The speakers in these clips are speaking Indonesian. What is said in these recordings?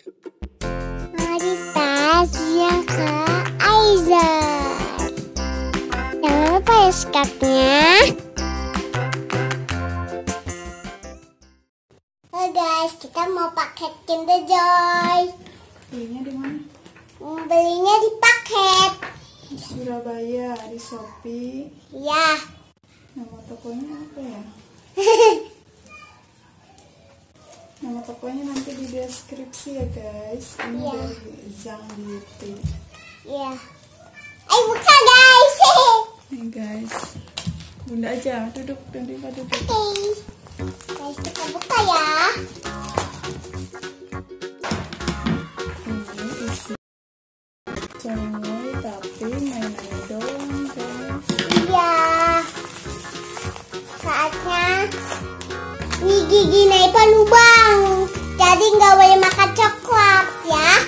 Mari tas yang ke Aiza. Jangan lupa ya skatnya. Halo guys, kita mau paket kinderjoy. Belinya di mana? Belinya di paket. Di Surabaya, di Shopee. Ya. Nama tokonya apa ya? Nama tokonya nanti di deskripsi ya guys. Ini dari Zhangbeautysby. Iya. Ayo buka guys. Nih guys. Bunda aja, duduk. Oke. Guys, kita buka ya. Ini isi coy, tapi mainan doang guys. Iya. Saatnya gigi Naipa lubang, jadi nggak boleh makan coklat ya.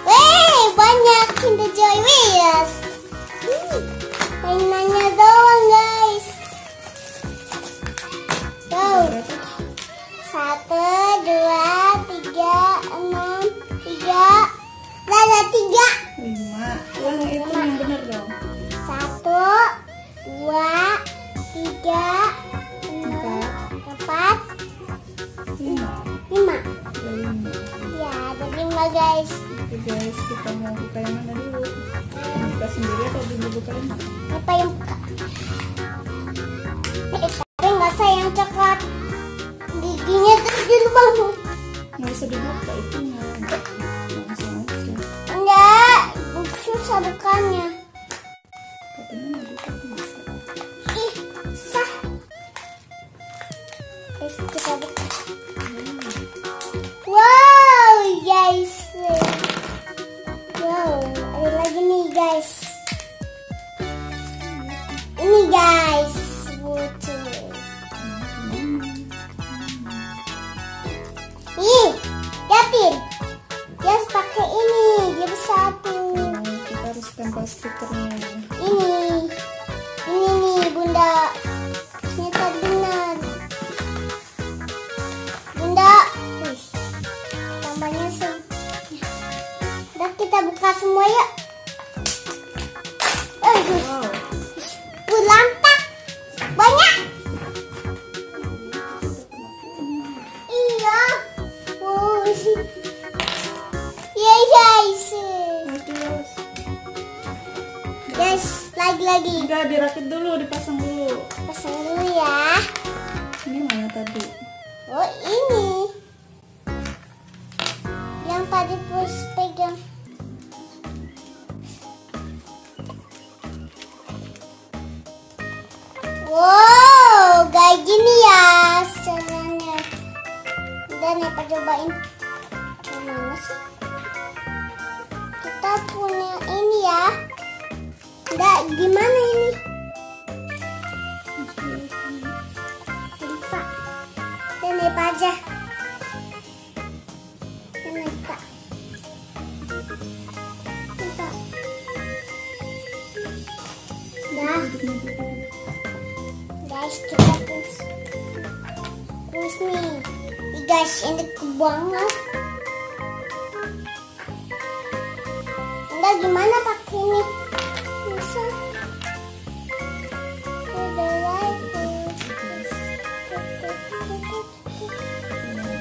Weh, banyak kinderjoy wheels. Mainannya doang guys. Tuh. 1, 2, 3, 6, 3. Ada 3. 5. Wah, itu yang bener dong. 1, 2, 3, 4, 5. Ya, ada 5 guys. Oke guys, kita mau buka yang mana dulu? Buka sendiri atau Bunda bukain? Apa yang buka? Tapi nggak usah yang coklat. Giginya terus di lubang. Nggak usah dibuka itunya. Langsung aja. Enggak, susah bukannya. Katanya mau buka bisa. Ih, susah. Guys, kita buka. Wow, guys. Wow, ada lagi nih guys. Ini guys, lucu. Ih, liatin. Dia harus pakai ini, dia bisa tuh. Kita harus tempel stikernya. Ini nih bunda. Ternyata benar. Bunda, tambahnya udah kita buka semua ya. Wow. Lampak banyak. Iya. Iya guys. Guys, lagi. Enggak, dirakit dulu, dipasang dulu. Pasang dulu ya. Ini mana tadi? Oh ini. Yang tadi terus pegang. Wow, kayak gini ya caranya. Udah nih, Pak, cobain. Gimana sih? Kita punya ini ya. Udah, gimana ini? Lupa. Dan nih, Pak aja. Dan nih, Pak. Lupa. Dah. Guys, kita terus nih. Guys, ini kebanget. Udah gimana pakai ini? Susah.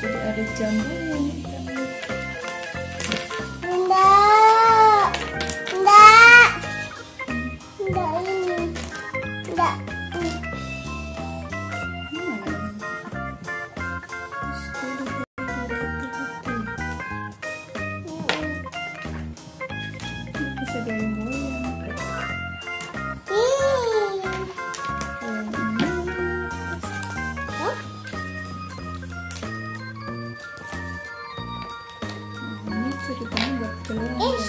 Jadi ada jambunya nih. Bisa goyang-goyang. Ini ceritanya buat kalian guys.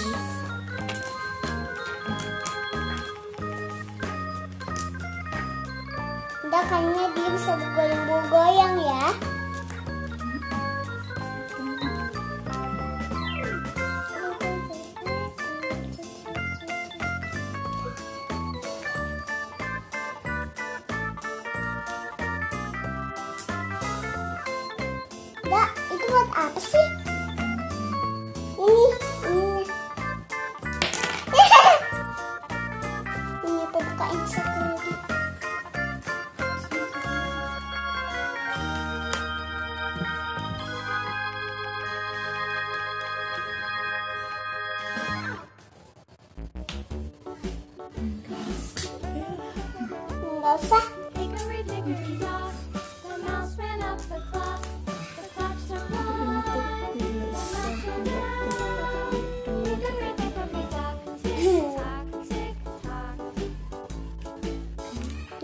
Udah kayaknya dia bisa bergoyang-goyang ya. Enggak, itu buat apa sih? usah.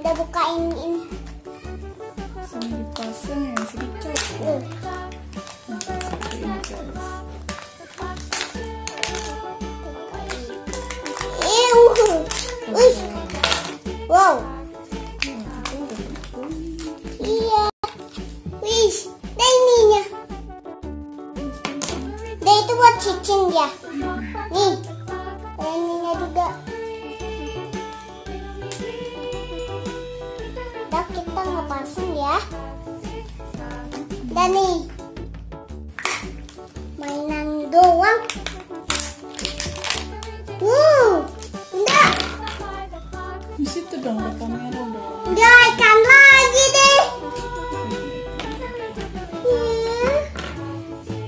Udah bukain ini. Langsung dipasang ya, sedikit. Nah, seperti ini guys. Wih, wow. Iya, wih, dan ininya. Dan itu buat cicing ya. Nih, dan ininya juga. Udah kita ngepasang ya. Dan nih, mainan doang. Enggak. Di situ dong, ada kamera dong. Enggak, ikan lagi deh.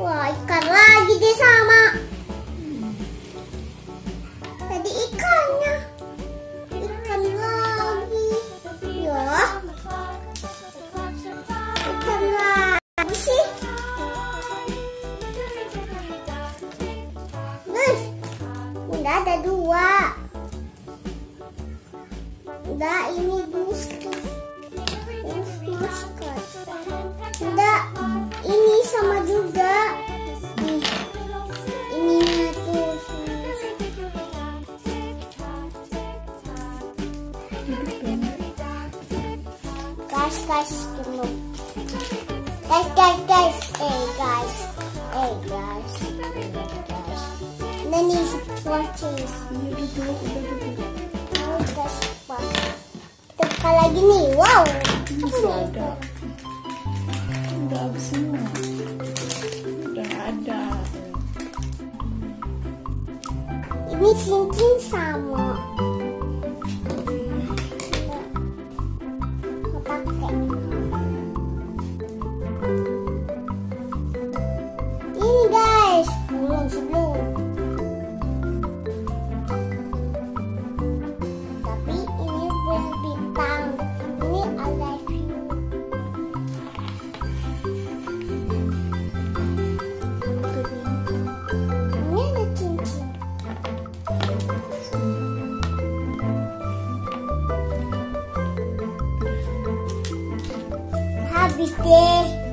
Wah, ikan lagi deh sama. Tadi ikannya. Ikan lagi. Ya. Ikan lagi sih. Udah ada dua. Udah ini busket. Udah ini sama juga. Nih, ininya tuh. Guys, tunggu. Guys. Dan ini watches. Udah. Guys, kita buka lagi nih. Wow. Masih ada. Udah habis semua. Udah ada. Ini cincin sama. Pakai. Ini guys, sebelum. Tapi ini berbintang. Ini I love you. Ini ada cincin. Habis deh.